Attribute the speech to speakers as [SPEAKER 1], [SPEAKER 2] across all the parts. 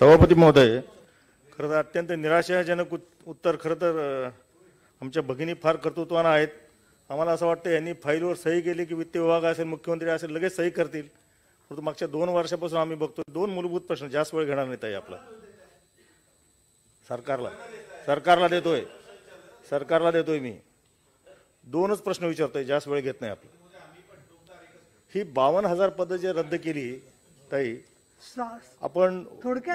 [SPEAKER 1] सभापती महोदय, खरं तर अत्यंत निराशाजनक उत्तर खरं तर आमच्या भगिनी फार कर्तृत्वान आहेत. आम्हाला असं वाटतं यांनी फाईलवर सही केली की वित्त विभाग असेल, मुख्यमंत्री असेल, लगेच सही करतील. परंतु मागच्या 2 वर्षापासून आम्ही बघतो 2 मूलभूत प्रश्न जास्त वेळ घेणार नाहीत. आपला सरकारला देतोय मी 2च प्रश्न विचारतोय, जास्त वेळ घेत नाही. आपला ही 52,000 पदं जे रद्द केली ताई, आपण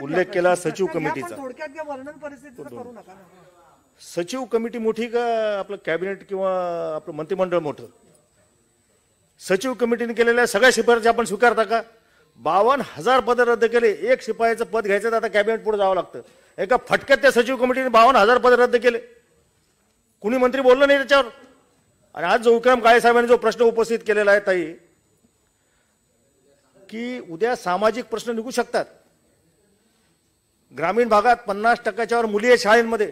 [SPEAKER 1] उल्लेख केला सचिव कमिटीचा. सचिव कमिटी मोठी का आपलं कॅबिनेट किंवा आपलं मंत्रिमंडळ मोठं? सचिव कमिटीने केलेल्या सगळ्या शिफारसी आपण स्वीकारता का? 52,000 पदं रद्द केले. एक शिपायाचं पद घ्यायचं तर आता कॅबिनेट पुढे जावं लागतं. एका फटक्यात त्या सचिव कमिटीने 52,000 पदं रद्द केले. कुणी मंत्री बोललं नाही त्याच्यावर. आणि आज जो विक्रम काळे साहेबांनी जो प्रश्न उपस्थित केलेला आहे ताई, की उद्या सामाजिक प्रश्न निघू शकतात. ग्रामीण भागात 50% मुली आहेत शाळेमध्ये.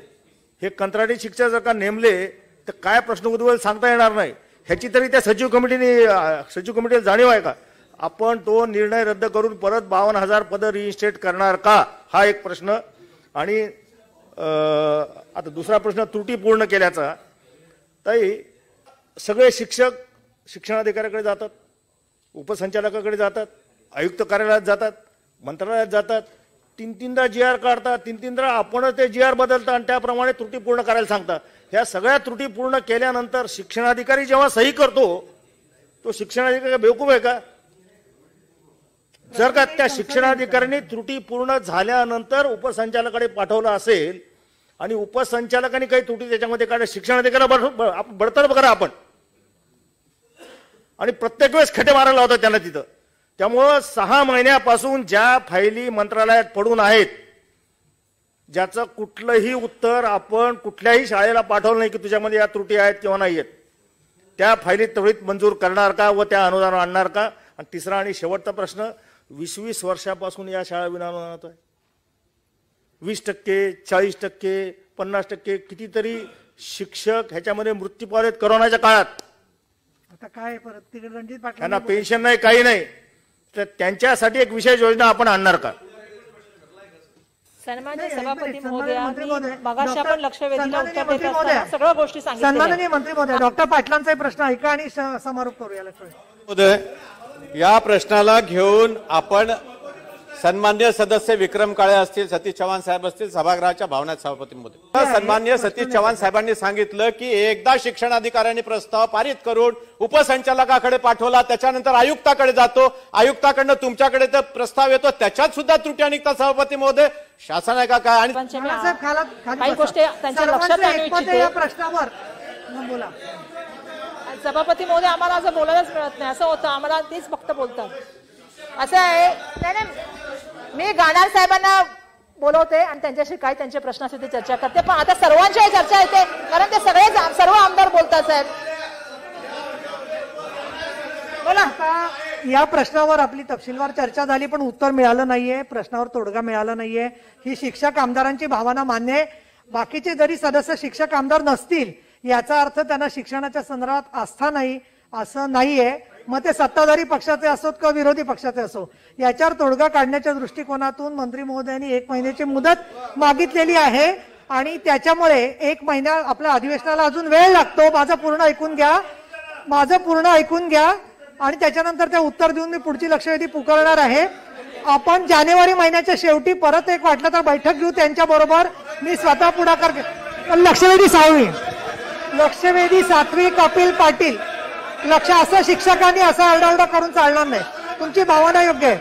[SPEAKER 1] हे कंत्राटी शिक्षक जर का नेमले तर काय प्रश्न उद्भवेल सांगता येणार नाही. ह्याची तरी त्या सचिव कमिटीला जाणीव आहे का? आपण तो निर्णय रद्द करून परत 52,000 पदं रिइन्स्टेट करणार का, हा एक प्रश्न. आणि आता दुसरा प्रश्न त्रुटी पूर्ण केल्याचा. ताई, सगळे शिक्षक शिक्षणाधिकाऱ्याकडे जातात, उपसंचालकाकडे जातात, आयुक्त कार्यालयात जातात, मंत्रालयात जातात, 3-3दा GR काढतात, 3-3दा आपण ते GR बदलतात आणि त्याप्रमाणे त्रुटी पूर्ण करायला सांगतात. ह्या सगळ्या त्रुटी पूर्ण केल्यानंतर शिक्षणाधिकारी जेव्हा सही करतो, तो शिक्षणाधिकारी बेवकूफ आहे का? जर का त्या शिक्षणाधिकाऱ्यांनी त्रुटी पूर्ण झाल्यानंतर उपसंचालकाकडे पाठवलं असेल आणि उपसंचालकांनी काही त्रुटी त्याच्यामध्ये काढल्या, शिक्षणाधिकाऱ्याला बडतर्फ करा आपण. आणि प्रत्येक वेळेस खटे मारायला होतात त्यांना तिथं. त्यामुळं 6 महिन्यापासून ज्या फायली मंत्रालयात पडून आहेत, ज्याचं कुठलंही उत्तर आपण कुठल्याही शाळेला पाठवलं नाही की तुझ्यामध्ये या त्रुटी आहेत किंवा नाही आहेत, त्या फायली त्वरित मंजूर करणार का व त्या अनुदान आणणार का? आणि तिसरा आणि शेवटचा प्रश्न, 20 वर्षापासून या शाळा विनाअनुदानात आहे. 20%, 40%, 50%, कितीतरी शिक्षक ह्याच्यामध्ये मृत्यू पावलेत कोरोनाच्या काळात.
[SPEAKER 2] आता काय परत तिकडे रणजित पाटील
[SPEAKER 1] त्यांना पेन्शन नाही, काही नाही. तर त्यांच्यासाठी एक विशेष योजना आपण आणणार का?
[SPEAKER 3] सन्माननीय सभापती महोदय, मगाशी आपण लक्ष वेधीला उत्तर देत असताना सगळ्या गोष्टी सांगितल्या.
[SPEAKER 2] सन्माननीय मंत्री महोदय, डॉक्टर पाटलांचा प्रश्न ऐका आणि समारोप करूया.
[SPEAKER 4] महोदय, या प्रश्नाला घेऊन आपण सन्मान्य सदस्य विक्रम काळे असतील, सतीश चव्हाण साहेब असतील, सभागृहाच्या भावना सभापती महोदय. सन्मान्य सतीश चव्हाण साहेबांनी सांगितलं की एकदा शिक्षणाधिकाऱ्यांनी प्रस्ताव पारित करून उपसंचालकाकडे पाठवला, त्याच्यानंतर आयुक्ताकडे जातो, आयुक्ताकडनं तुमच्याकडे तर प्रस्ताव येतो, त्याच्यात सुद्धा त्रुटी निघतात. सभापती महोदय, शासन आहे का काय? आणि
[SPEAKER 3] काही गोष्टी त्यांच्या लक्षात आणू इच्छिते
[SPEAKER 2] या प्रश्नावर बोला.
[SPEAKER 3] सभापती महोदय, आम्हाला असं बोलायलाच मिळत नाही. असं होतं, आम्हाला तेच फक्त बोलतात. असं आहे, नाही, मी गाणार साहेबांना बोलवते आणि त्यांच्याशी काय त्यांचे प्रश्न असतील ते चर्चा करते. पण आता सर्वांची चर्चा येते, कारण ते सर्व आमदार बोलतात. साहेब
[SPEAKER 2] बोला. या प्रश्नावर आपली तपशीलवार चर्चा झाली पण उत्तर मिळालं नाहीये, प्रश्नावर तोडगा मिळाला नाहीये. ही शिक्षक आमदारांची भावना मान्य आहे. बाकीचे जरी सदस्य शिक्षक आमदार नसतील याचा अर्थ त्यांना शिक्षणाच्या संदर्भात आस्था नाही असं नाहीये. मग ते सत्ताधारी पक्षाचे असोत किंवा विरोधी पक्षाचे असो, याच्यावर तोडगा काढण्याच्या दृष्टिकोनातून मंत्री महोदयांनी 1 महिन्याची मुदत मागितलेली आहे. आणि त्याच्यामुळे 1 महिना आपल्या अधिवेशनाला अजून वेळ लागतो. माझं पूर्ण ऐकून घ्या आणि त्याच्यानंतर ते उत्तर देऊन मी पुढची लक्षवेधी पुकारणार आहे. आपण जानेवारी महिन्याच्या शेवटी परत एक वाटलं तर बैठक घेऊ त्यांच्या बरोबर. मी स्वतः पुढाकार लक्षवेधी 7वी कपिल पाटील. लक्ष, असं शिक्षकांनी असा आरडाओरडा करून चालणार नाही. तुमची भावना योग्य आहे.